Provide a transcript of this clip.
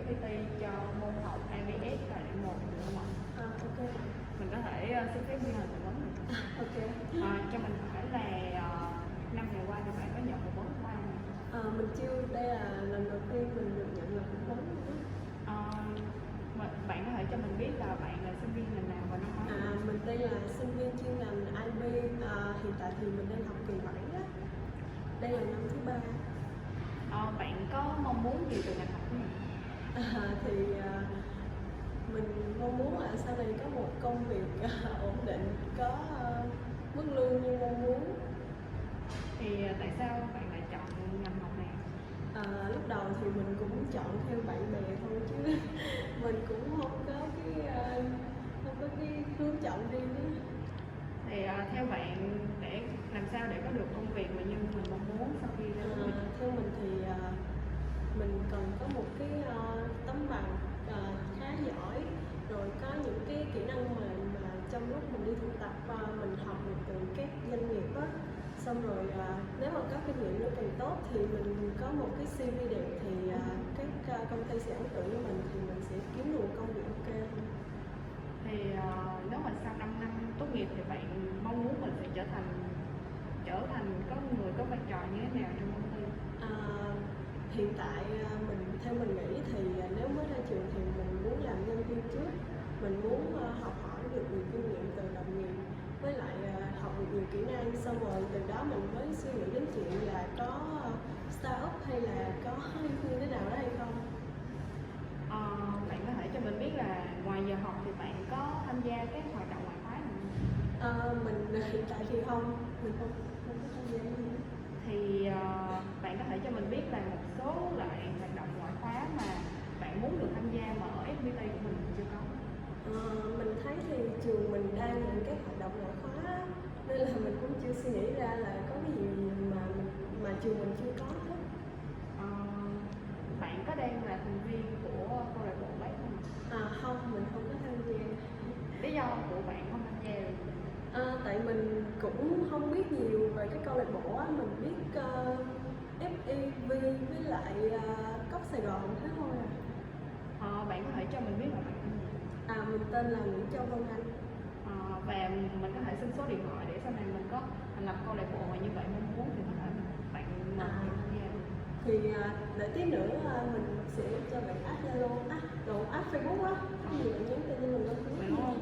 FPT cho môn học ABS và đoạn 1 được không ạ? Ok. Mình có thể xin phép ghi hình phỏng vấn được không? Ok. Cho mình hỏi là 5 ngày qua thì bạn có nhận phỏng vấn của ai không? Mình chưa, đây là lần đầu tiên mình được nhận lời phỏng vấn luôn á. Bạn có thể cho mình biết là bạn là sinh viên ngành nào và năm mấy? Mình đây là sinh viên chuyên ngành IB, hiện tại thì mình đang học kỳ 7 đó. Đây là năm thứ 3. Bạn có mong muốn gì từ ngành học của mình? Mình mong muốn là sau này có một công việc ổn định, có mức lương như mong muốn. Thì tại sao bạn lại chọn ngành học này? Lúc đầu thì mình cũng chọn theo bạn bè thôi chứ mình cũng không có cái hướng chọn riêng á. Thì theo bạn để làm sao để có được công việc mà như mình mong muốn sau khi ra trường? Theo mình thì mình cần có một cái tấm bằng khá giỏi, rồi có những cái kỹ năng mà trong lúc mình đi thực tập mình học được từ các doanh nghiệp á, xong rồi nếu mà có kinh nghiệm nó càng tốt thì mình có một cái CV đẹp thì các công ty sẽ ấn tượng với mình thì mình sẽ kiếm được một công việc ok hơn. Thì nếu mà sau 5 năm tốt nghiệp thì bạn mong muốn mình sẽ trở thành có người có vai trò như thế nào trong công ty? Hiện tại theo mình nghĩ thì nếu mới ra trường thì mình muốn làm nhân viên trước, mình muốn học hỏi được nhiều kinh nghiệm từ đồng nghiệp, với lại học được nhiều kỹ năng, xong rồi từ đó mình mới suy nghĩ đến chuyện là có startup hay là có như thế nào đó hay không. Bạn có thể cho mình biết là ngoài giờ học thì bạn có tham gia các hoạt động ngoại khóa nào không? Mình hiện tại thì mình không có tham gia gì. Thì bạn có thể cho mình biết là một số loại hoạt động ngoại khóa mà bạn muốn được tham gia mà ở FPT của mình chưa có? Mình thấy thì trường mình đang những các hoạt động ngoại khóa nên là mình cũng chưa suy nghĩ ra là có cái gì mà trường mình chưa có hết. Bạn có đang là thành viên của câu lạc bộ bác không? Không, mình không có tham gia. Lý do của bạn không tham gia là gì? Tại mình cũng không biết nhiều về cái câu lạc bộ á, mình biết FEV với lại Cốc Sài Gòn thế thôi à. Bạn có thể cho mình biết là bạn tên gì? Mình tên là Nguyễn Châu Vân Anh. Và mình có thể xin số điện thoại để sau này mình có thành lập câu lạc bộ mà như vậy mong muốn thì có thể bạn tham gia được. Thì đợi tí nữa mình sẽ cho bạn add Zalo, add Facebook á, có gì bạn nhắn tin cho mình luôn. Đúng không?